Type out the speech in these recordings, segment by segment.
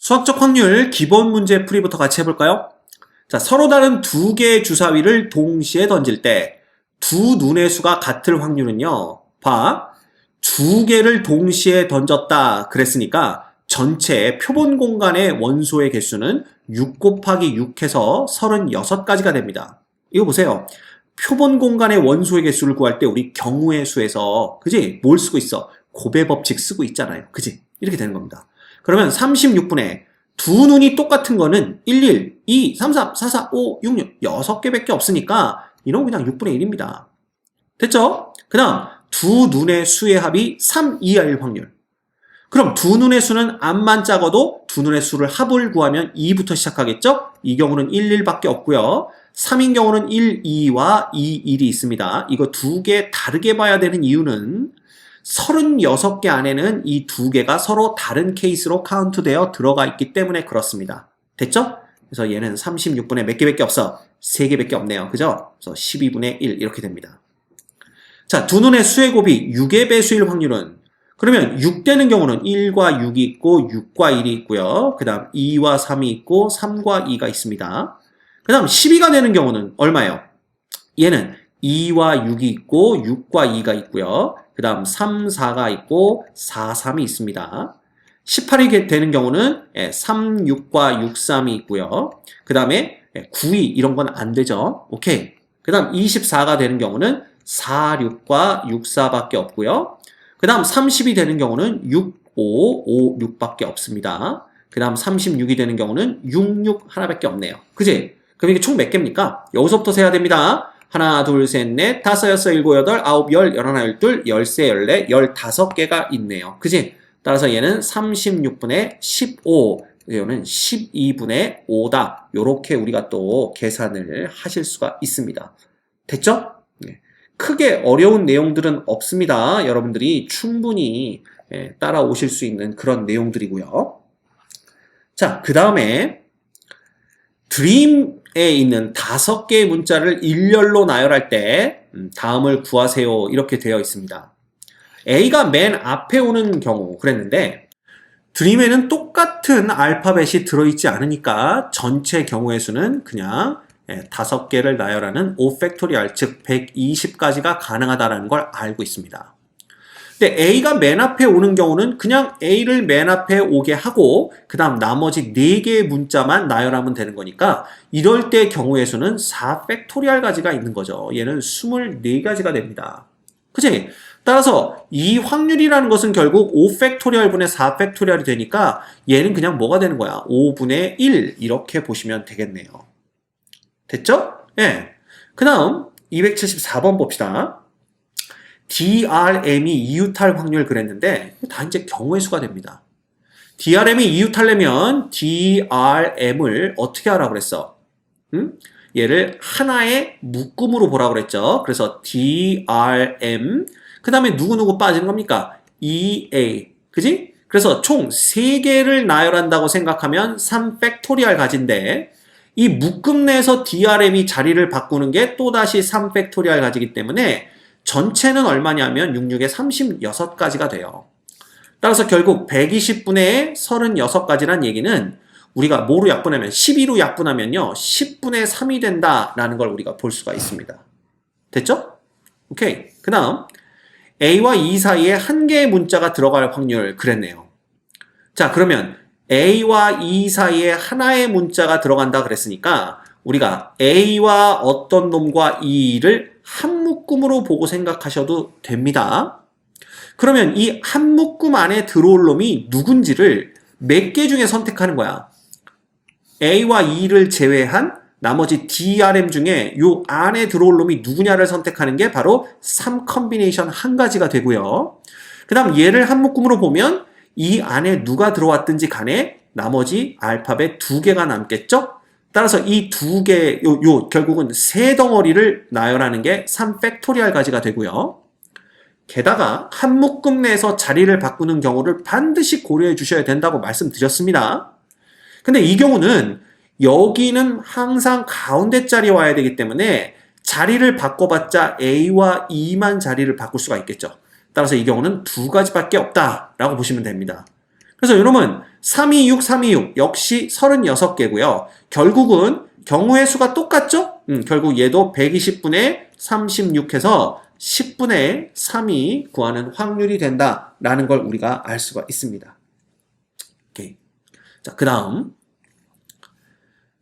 수학적 확률 기본 문제 풀이부터 같이 해볼까요? 자, 서로 다른 두 개의 주사위를 동시에 던질 때 두 눈의 수가 같을 확률은요. 봐. 두 개를 동시에 던졌다 그랬으니까 전체 표본 공간의 원소의 개수는 6 곱하기 6해서 36가지가 됩니다. 이거 보세요. 표본 공간의 원소의 개수를 구할 때 우리 경우의 수에서 그지? 뭘 쓰고 있어? 곱의 법칙 쓰고 있잖아요. 그지? 이렇게 되는 겁니다. 그러면 36분의 두 눈이 똑같은 거는 11, 2, 3, 4, 4, 4, 5, 6, 6 6개밖에 없으니까 이런 거 그냥 6분의 1입니다. 됐죠? 그 다음 두 눈의 수의 합이 3 이하일 확률. 그럼 두 눈의 수는 암만 작아도 두 눈의 수를 합을 구하면 2부터 시작하겠죠? 이 경우는 1, 1밖에 없고요. 3인 경우는 1, 2와 2, 1이 있습니다. 이거 두 개 다르게 봐야 되는 이유는 36개 안에는 이 두 개가 서로 다른 케이스로 카운트되어 들어가 있기 때문에 그렇습니다. 됐죠? 그래서 얘는 36분의 몇 개밖에 없어? 3개밖에 없네요. 그죠? 그래서 12분의 1 이렇게 됩니다. 자, 두 눈의 수의 곱이 6의 배수일 확률은 그러면 6 되는 경우는 1과 6이 있고 6과 1이 있고요. 그 다음 2와 3이 있고 3과 2가 있습니다. 그 다음 12가 되는 경우는 얼마예요? 얘는 2와 6이 있고 6과 2가 있고요. 그 다음 3, 4가 있고 4, 3이 있습니다. 18이 되는 경우는 3, 6과 6, 3이 있고요. 그 다음에 9, 2 이런 건 안 되죠. 오케이. 그 다음 24가 되는 경우는 4, 6과 6, 4밖에 없고요. 그 다음 30이 되는 경우는 6, 5, 5, 6밖에 없습니다. 그 다음 36이 되는 경우는 6, 6 하나밖에 없네요. 그지? 그럼 이게 총 몇 개입니까? 여기서부터 세야 됩니다. 하나, 둘, 셋, 넷, 다섯, 여섯, 일곱, 여덟, 아홉, 열, 열하나, 열둘, 열세, 열네, 15개가 있네요. 그지? 따라서 얘는 36분의 15, 이거는 12분의 5다. 요렇게 우리가 또 계산을 하실 수가 있습니다. 됐죠? 네. 크게 어려운 내용들은 없습니다. 여러분들이 충분히 따라오실 수 있는 그런 내용들이고요. 자, 그 다음에 드림에 있는 5개의 문자를 일렬로 나열할 때 다음을 구하세요 이렇게 되어 있습니다. A가 맨 앞에 오는 경우 그랬는데 드림에는 똑같은 알파벳이 들어있지 않으니까 전체 경우의 수는 그냥 5개를 나열하는 5팩토리얼 즉 120까지가 가능하다는 걸 알고 있습니다. 근데 A가 맨 앞에 오는 경우는 그냥 A를 맨 앞에 오게 하고 그 다음 나머지 4개의 문자만 나열하면 되는 거니까 이럴 때 경우의 수는 4팩토리얼 가지가 있는 거죠. 얘는 24가지가 됩니다. 그치? 따라서 이 확률이라는 것은 결국 5팩토리얼 분의 4팩토리얼이 되니까 얘는 그냥 뭐가 되는 거야? 5분의 1 이렇게 보시면 되겠네요. 됐죠? 예. 그 다음 274번 봅시다. DRM이 이웃할 확률 그랬는데 다 이제 경우의 수가 됩니다. DRM이 이웃하려면 DRM을 어떻게 하라고 그랬어? 얘를 하나의 묶음으로 보라고 그랬죠. 그래서 DRM 그 다음에 누구누구 빠지는 겁니까? EA 그지? 그래서 총 3개를 나열한다고 생각하면 3팩토리얼 가지인데 이 묶음 내에서 DRM이 자리를 바꾸는 게 또다시 3팩토리얼 가지기 때문에 전체는 얼마냐면 66에 36가지가 돼요. 따라서 결국 120분의 36가지란 얘기는 우리가 뭐로 약분하면 12로 약분하면요 10분의 3이 된다라는 걸 우리가 볼 수가 있습니다. 됐죠? 오케이. 그 다음 A와 E 사이에 한 개의 문자가 들어갈 확률 그랬네요. 자 그러면 A와 E 사이에 하나의 문자가 들어간다 그랬으니까 우리가 A와 어떤 놈과 E를 한 묶음으로 보고 생각하셔도 됩니다. 그러면 이 한 묶음 안에 들어올 놈이 누군지를 몇 개 중에 선택하는 거야. A와 E를 제외한 나머지 DRM 중에 요 안에 들어올 놈이 누구냐를 선택하는 게 바로 3컨비네이션 한 가지가 되고요. 그 다음 얘를 한 묶음으로 보면 이 안에 누가 들어왔든지 간에 나머지 알파벳 2개가 남겠죠? 따라서 이 2개, 결국은 3덩어리를 나열하는 게 3팩토리얼 가지가 되고요. 게다가 한 묶음 내에서 자리를 바꾸는 경우를 반드시 고려해 주셔야 된다고 말씀드렸습니다. 근데 이 경우는 여기는 항상 가운데 자리에 와야 되기 때문에 자리를 바꿔봤자 A와 E만 자리를 바꿀 수가 있겠죠. 따라서 이 경우는 2가지밖에 없다라고 보시면 됩니다. 그래서 여러분 326, 326 역시 36개고요. 결국은 경우의 수가 똑같죠? 결국 얘도 120분의 36 해서 10분의 3이 구하는 확률이 된다라는 걸 우리가 알 수가 있습니다. 오케이. 자, 그 다음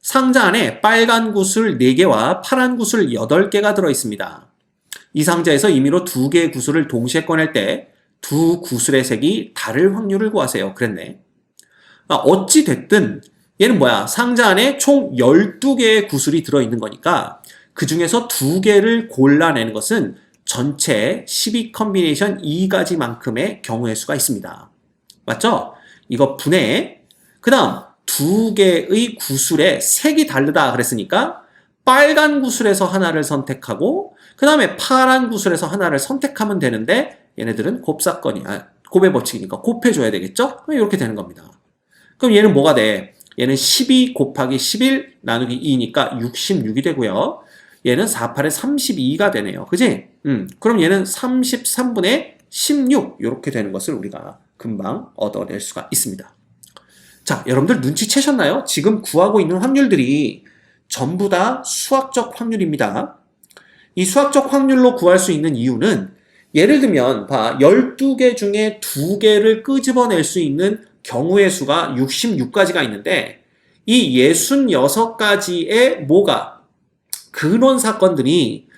상자 안에 빨간 구슬 4개와 파란 구슬 8개가 들어있습니다. 이 상자에서 임의로 2개의 구슬을 동시에 꺼낼 때 두 구슬의 색이 다를 확률을 구하세요. 그랬네. 어찌 됐든 얘는 뭐야? 상자 안에 총 12개의 구슬이 들어있는 거니까 그 중에서 2개를 골라내는 것은 전체 12 컨비네이션 2가지만큼의 경우의 수가 있습니다. 맞죠? 이거 분해. 그 다음 2개의 구슬의 색이 다르다 그랬으니까 빨간 구슬에서 하나를 선택하고 그 다음에 파란 구슬에서 하나를 선택하면 되는데 얘네들은 곱의 법칙이니까 곱해줘야 되겠죠? 이렇게 되는 겁니다. 그럼 얘는 뭐가 돼? 얘는 12 곱하기 11 나누기 2니까 66이 되고요. 얘는 48에 32가 되네요. 그지? 그럼 얘는 33분의 16 이렇게 되는 것을 우리가 금방 얻어낼 수가 있습니다. 자, 여러분들 눈치채셨나요? 지금 구하고 있는 확률들이 전부 다 수학적 확률입니다. 이 수학적 확률로 구할 수 있는 이유는 예를 들면 12개 중에 2개를 끄집어낼 수 있는 경우의 수가 66가지가 있는데 이 66가지의 근원 사건들이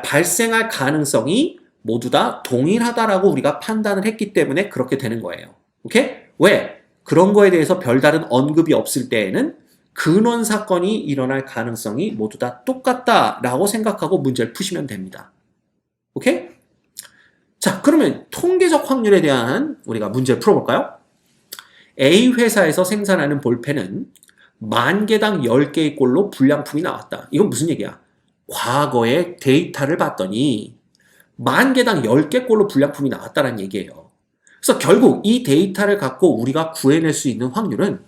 발생할 가능성이 모두 다 동일하다라고 우리가 판단을 했기 때문에 그렇게 되는 거예요. 오케이? 왜? 그런 거에 대해서 별다른 언급이 없을 때에는 근원 사건이 일어날 가능성이 모두 다 똑같다라고 생각하고 문제를 푸시면 됩니다. 오케이? 자, 그러면 통계적 확률에 대한 우리가 문제를 풀어볼까요? A 회사에서 생산하는 볼펜은 10,000개당 10개의 꼴로 불량품이 나왔다. 이건 무슨 얘기야? 과거의 데이터를 봤더니 10,000개당 10개 꼴로 불량품이 나왔다는 얘기예요. 그래서 결국 이 데이터를 갖고 우리가 구해낼 수 있는 확률은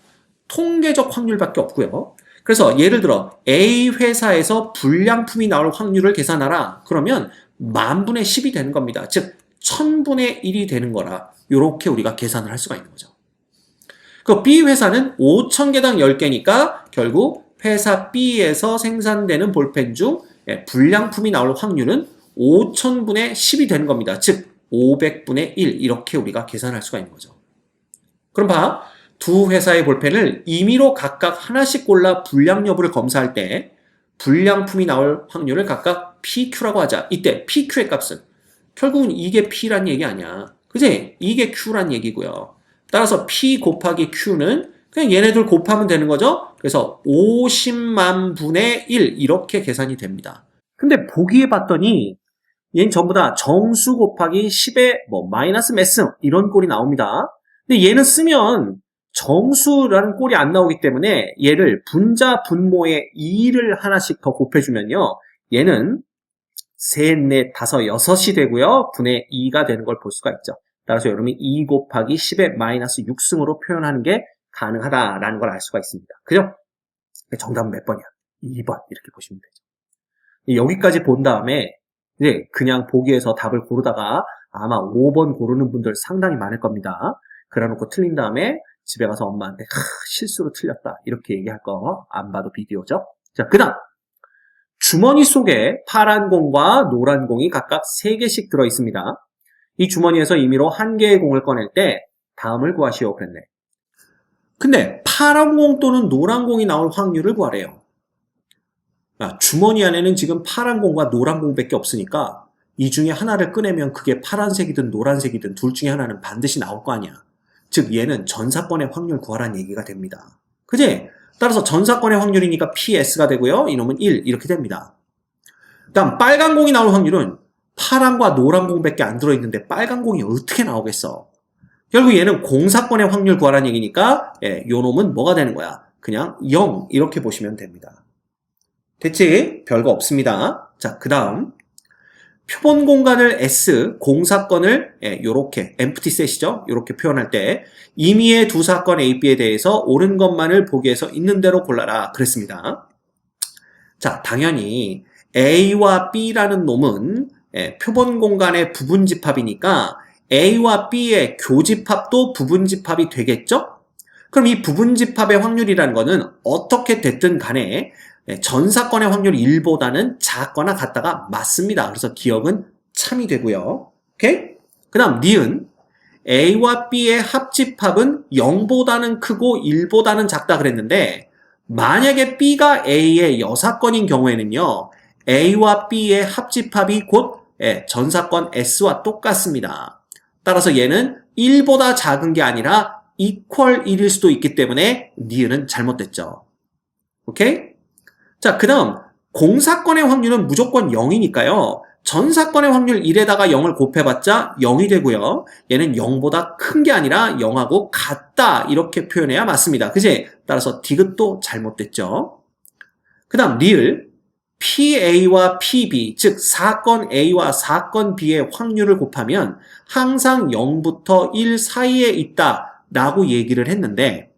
통계적 확률밖에 없고요. 그래서 예를 들어 A 회사에서 불량품이 나올 확률을 계산하라. 그러면 10,000분의 10이 되는 겁니다. 즉 1000분의 1이 되는 거라 이렇게 우리가 계산을 할 수가 있는 거죠. 그 B 회사는 5,000개당 10개니까 결국 회사 B에서 생산되는 볼펜 중 불량품이 나올 확률은 5,000분의 10이 되는 겁니다. 즉 500분의 1 이렇게 우리가 계산할 수가 있는 거죠. 그럼 두 회사의 볼펜을 임의로 각각 하나씩 골라 불량 여부를 검사할 때 불량품이 나올 확률을 각각 PQ라고 하자. 이때 PQ의 값은 결국은 이게 P란 얘기 아니야. 그지? 이게 Q란 얘기고요. 따라서 P 곱하기 Q는 그냥 얘네들 곱하면 되는 거죠. 그래서 50만 분의 1 이렇게 계산이 됩니다. 근데 보기에 봤더니 얘는 전부 다 정수 곱하기 10의 마이너스 몇 승 이런 꼴이 나옵니다. 근데 얘는 쓰면 정수라는 꼴이 안 나오기 때문에 얘를 분자 분모의 2를 하나씩 더 곱해주면요. 얘는 3, 4, 5, 6이 되고요. 분의 2가 되는 걸 볼 수가 있죠. 따라서 여러분이 2 곱하기 10의 마이너스 6승으로 표현하는 게 가능하다라는 걸 알 수가 있습니다. 그죠? 정답은 몇 번이야? 2번 이렇게 보시면 되죠. 여기까지 본 다음에 이제 그냥 보기에서 답을 고르다가 아마 5번 고르는 분들 상당히 많을 겁니다. 그래놓고 틀린 다음에 집에 가서 엄마한테 실수로 틀렸다 이렇게 얘기할 거 안 봐도 비디오죠. 자, 그 다음 주머니 속에 파란 공과 노란 공이 각각 3개씩 들어있습니다. 이 주머니에서 임의로 1개의 공을 꺼낼 때 다음을 구하시오 그랬네. 근데 파란 공 또는 노란 공이 나올 확률을 구하래요. 주머니 안에는 지금 파란 공과 노란 공밖에 없으니까 이 중에 하나를 꺼내면 그게 파란색이든 노란색이든 둘 중에 하나는 반드시 나올 거 아니야. 즉 얘는 전사건의 확률 구하라는 얘기가 됩니다. 그지? 따라서 전사건의 확률이니까 PS가 되고요. 이놈은 1 이렇게 됩니다. 다음 빨간 공이 나올 확률은 파란과 노란 공밖에 안 들어있는데 빨간 공이 어떻게 나오겠어? 결국 얘는 공사건의 확률 구하라는 얘기니까 요 놈은 뭐가 되는 거야? 그냥 0 이렇게 보시면 됩니다. 됐지? 별거 없습니다. 자, 그 다음 표본 공간을 S, 공사건을 요렇게 empty set이죠. 요렇게 표현할 때 임의의 두 사건 A, B에 대해서 옳은 것만을 보기에서 있는 대로 골라라 그랬습니다. 자, 당연히 A와 B라는 놈은 표본 공간의 부분 집합이니까 A와 B의 교집합도 부분집합이 되겠죠? 그럼 이 부분집합의 확률이라는 거는 어떻게 됐든 간에 전 사건의 확률이 1보다는 작거나 같다가 맞습니다. 그래서 기억은 참이 되고요. 오케이? 그 다음 니은 A와 B의 합집합은 0보다는 크고 1보다는 작다 그랬는데 만약에 B가 A의 여사건인 경우에는요. A와 B의 합집합이 곧 전사건 S와 똑같습니다. 따라서 얘는 1보다 작은 게 아니라 equal 1일 수도 있기 때문에 니은은 잘못됐죠. 오케이? 자, 그 다음 공사건의 확률은 무조건 0이니까요. 전사건의 확률 1에다가 0을 곱해봤자 0이 되고요. 얘는 0보다 큰 게 아니라 0하고 같다 이렇게 표현해야 맞습니다. 그지? 따라서 디귿도 잘못됐죠. 그 다음 리을 PA와 PB 즉 사건 A와 사건 B의 확률을 곱하면 항상 0부터 1 사이에 있다 라고 얘기를 했는데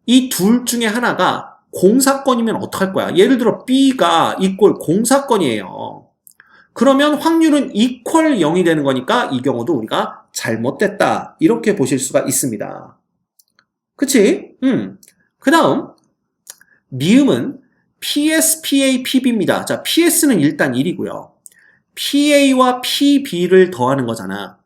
이 둘 중에 하나가 공사건이면 어떡할 거야? 예를 들어 B가 이꼴 공사건이에요. 그러면 확률은 equal 0이 되는 거니까 이 경우도 우리가 잘못됐다 이렇게 보실 수가 있습니다. 그치? 그 다음 미음은 PS, PA, PB입니다. 자, PS는 일단 1이고요. PA와 PB를 더하는 거잖아.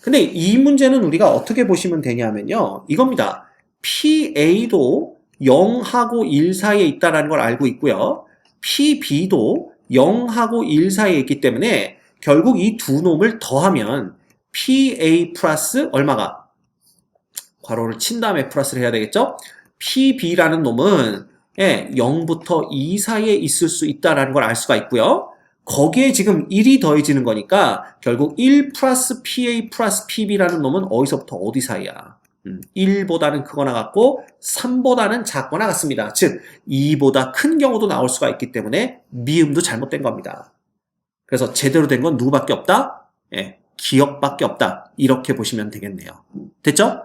근데 이 문제는 우리가 어떻게 보시면 되냐면요. 이겁니다. PA도 0하고 1 사이에 있다는 걸 알고 있고요. PB도 0하고 1 사이에 있기 때문에 결국 이 두 놈을 더하면 PA 플러스 얼마가? 괄호를 친 다음에 플러스를 해야 되겠죠? PB라는 놈은 0부터 2 사이에 있을 수 있다는 걸 알 수가 있고요. 거기에 지금 1이 더해지는 거니까 결국 1 플러스 PA 플러스 PB라는 놈은 어디서부터 어디 사이야? 1보다는 크거나 같고 3보다는 작거나 같습니다. 즉 2보다 큰 경우도 나올 수가 있기 때문에 미음도 잘못된 겁니다. 그래서 제대로 된 건 누구밖에 없다? 기억밖에 없다. 이렇게 보시면 되겠네요. 됐죠?